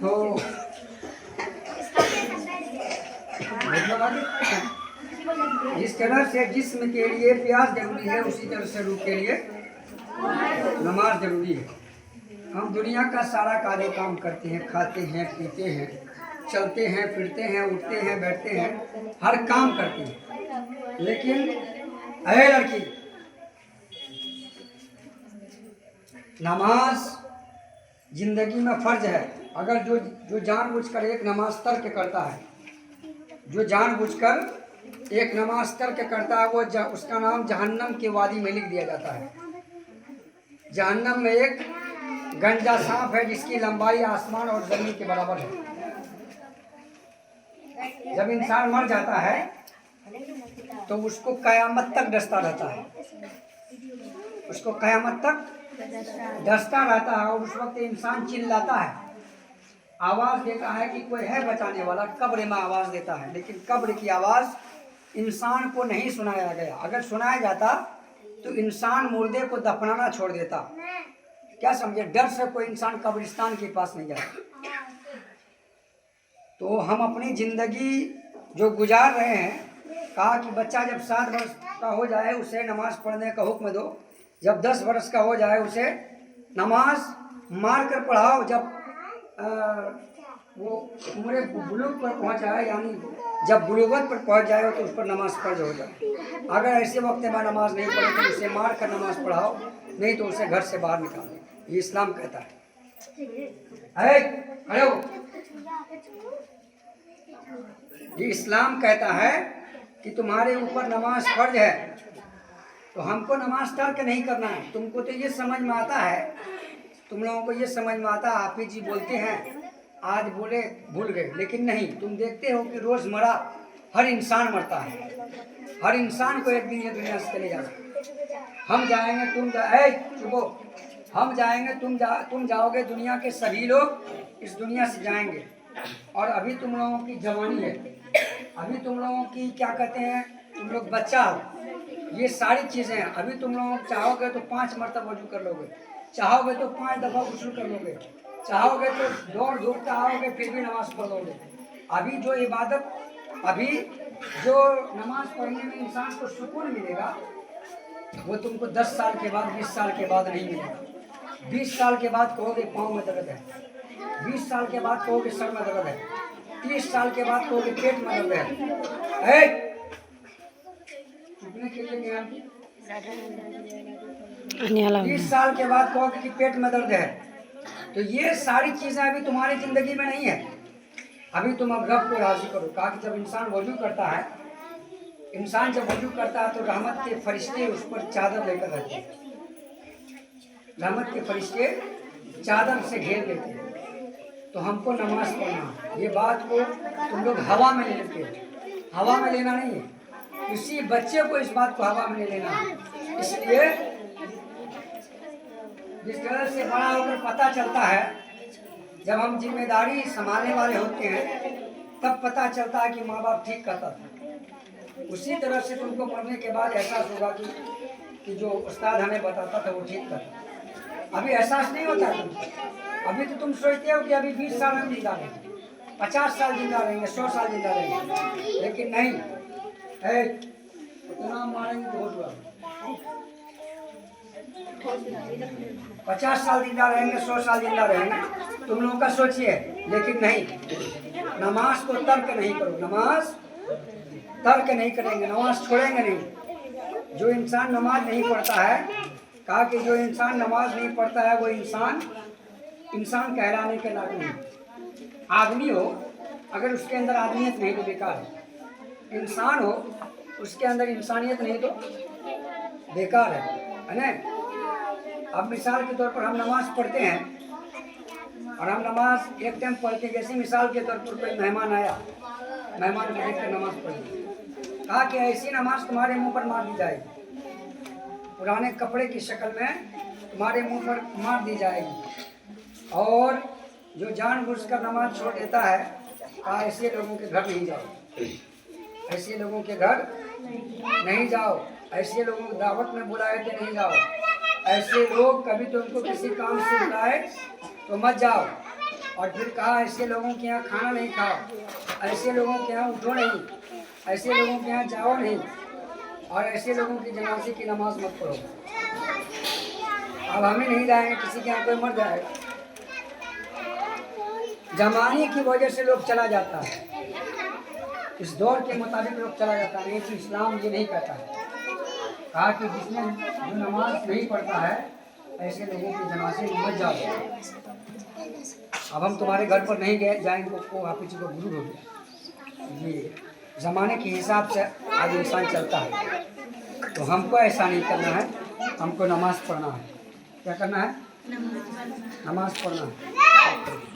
तो जिस तरह से जिस्म के लिए प्यास जरूरी है, उसी तरह से रूह के लिए नमाज जरूरी है। हम दुनिया का सारा कार्य काम करते हैं, खाते हैं, पीते हैं, चलते हैं, फिरते हैं, उठते हैं, बैठते हैं, हर काम करते हैं, लेकिन अरे लड़की, नमाज जिंदगी में फर्ज है। अगर जो जो जानबूझकर एक नमाज तर्क करता है, जो जानबूझकर एक नमाज तर्क करता है, वो उसका नाम जहन्नम के वादी में लिख दिया जाता है। जहन्नम में एक गंजा सांप है जिसकी लंबाई आसमान और जमीन के बराबर है। जब इंसान मर जाता है तो उसको कयामत तक डसता रहता है, उसको कयामत तक डसता रहता है। और उस वक्त इंसान चिल्लाता है, आवाज़ देता है कि कोई है बचाने वाला। कब्र में आवाज़ देता है, लेकिन कब्र की आवाज़ इंसान को नहीं सुनाया गया। अगर सुनाया जाता तो इंसान मुर्दे को दफनाना छोड़ देता। क्या समझे? डर से कोई इंसान कब्रिस्तान के पास नहीं जाता। तो हम अपनी ज़िंदगी जो गुजार रहे हैं, कहा कि बच्चा जब 7 वर्ष का हो जाए उसे नमाज पढ़ने का हुक्म दो, जब 10 वर्ष का हो जाए उसे नमाज मार कर पढ़ाओ, जब वो उम्र बुलूग पर पहुंच जाए, यानी जब बुलूगत पर पहुंच जाए तो उस पर नमाज फर्ज हो जाए। अगर ऐसे वक्त में नमाज नहीं पढ़े तो उसे मार कर नमाज पढ़ाओ, नहीं तो उसे घर से बाहर निकाल दो। ये इस्लाम कहता है। अरे ये इस्लाम कहता है कि तुम्हारे ऊपर नमाज फर्ज है, तो हमको नमाज तर्क नहीं करना है। तुमको तो ये समझ में आता है, तुम लोगों को ये समझ में आता है, हाफिज जी बोलते हैं आज बोले भूल गए, लेकिन नहीं, तुम देखते हो कि रोज़मर्रा हर इंसान मरता है, हर इंसान को एक दिन ये दुनिया से चले जाना। हम जाएंगे, चुपो, हम जाएंगे, तुम जाओगे, दुनिया के सभी लोग इस दुनिया से जाएंगे। और अभी तुम लोगों की जवानी है, अभी तुम लोगों की क्या कहते हैं, तुम लोग बच्चा हो, ये सारी चीज़ें हैं। अभी तुम लोग चाहोगे तो 5 मरतबा वजू कर लोगे, चाहोगे तो 5 दफ़ा गुस्ल कर लोगे, चाहोगे तो दौड़ धूप के आओगे फिर भी नमाज पढ़ लोगे। अभी जो इबादत, अभी जो नमाज पढ़ने में इंसान को सुकून मिलेगा, वो तुमको 10 साल के बाद, 20 साल के बाद नहीं मिलेगा। 20 साल के बाद कहोगे पाँव में दर्द है, 20 साल के बाद कहोगे सर में दर्द है, 30 साल के बाद कहोगे पेट में दर्द है। चुपने के लिए क्या? 30 साल के बाद कहोगे कि पेट में दर्द है। तो ये सारी चीज़ें अभी तुम्हारी ज़िंदगी में नहीं है। अभी तुम अब रब को राज़ी करो। कहा कि जब इंसान वजू करता है, इंसान जब वजू करता है तो रहमत के फरिश्ते उस पर चादर लेकर रहते हैं, रहमत के फरिश्ते चादर से घेर लेते हैं। तो हमको नमाज पढ़ना, ये बात को तुम लोग हवा में ले लेते हो, हवा में लेना नहीं है। किसी बच्चे को इस बात को हवा में नहीं लेना है। इसलिए जिस तरह से बड़ा होकर पता चलता है, जब हम जिम्मेदारी संभालने वाले होते हैं तब पता चलता है कि माँ बाप ठीक कहता था। उसी तरह से तुमको मरने के बाद एहसास होगा कि जो उस्ताद हमें बताता था वो ठीक कहता। अभी एहसास नहीं होता तुमको। अभी तो तुम सोचते हो कि अभी 20 साल हम जिंदा रहेंगे, 50 साल जिंदा रहेंगे, 100 साल जिंदा रहेंगे, लेकिन नहीं है। उतना मारेंगे तो बहुत बुरा। 50 साल जिंदा रहेंगे, 100 साल जिंदा रहेंगे, तुम लोगों का सोचिए, लेकिन नहीं। नमाज को तर्क नहीं करो, नमाज तर्क नहीं करेंगे, नमाज छोड़ेंगे नहीं। जो इंसान नमाज नहीं पढ़ता है, कहा कि जो इंसान नमाज नहीं पढ़ता है वो इंसान कहलाने के लायक नहीं। आदमी हो अगर उसके अंदर आदमियत नहीं तो बेकार है, इंसान हो उसके अंदर इंसानियत नहीं तो बेकार है ना। अब मिसाल के तौर पर हम नमाज पढ़ते हैं और हम नमाज एक टाइम पढ़ते, जैसे मिसाल के तौर पर कोई मेहमान आया, मेहमान को देख कर नमाज पढ़ी, कहा कि ऐसी नमाज तुम्हारे मुंह पर मार दी जाएगी, पुराने कपड़े की शक्ल में तुम्हारे मुंह पर मार दी जाएगी। और जो जानबूझकर नमाज छोड़ देता है, कहा ऐसे लोगों के घर नहीं जाओ, ऐसे लोगों के घर नहीं जाओ, ऐसे लोगों को दावत में बुलाए थे नहीं जाओ, ऐसे लोग कभी तुमको किसी काम से बुलाए तो मत जाओ। और फिर कहा ऐसे लोगों के यहाँ खाना नहीं खाओ, ऐसे लोगों के यहाँ उठो नहीं, ऐसे लोगों के यहाँ जाओ नहीं, और ऐसे लोगों की जनाजे की नमाज मत पढ़ो। अब हमें नहीं लाएंगे, किसी के यहाँ कोई मर जाएगा, जमाने की वजह से लोग चला जाता है, इस दौर के मुताबिक लोग चला जाता है। नहीं तो इस्लाम ये नहीं कहता है, कहा कि जिसने जो नमाज नहीं पढ़ता है ऐसे लोगों की जनाजे में मत जाओ। अब हम तुम्हारे घर पर नहीं गए जाएंगे तो आप जी को गुरु हो गया। ये ज़माने के हिसाब से आज इंसान चलता है, तो हमको ऐसा नहीं करना है, हमको नमाज़ पढ़ना है। क्या करना है? नमाज़ पढ़ना है।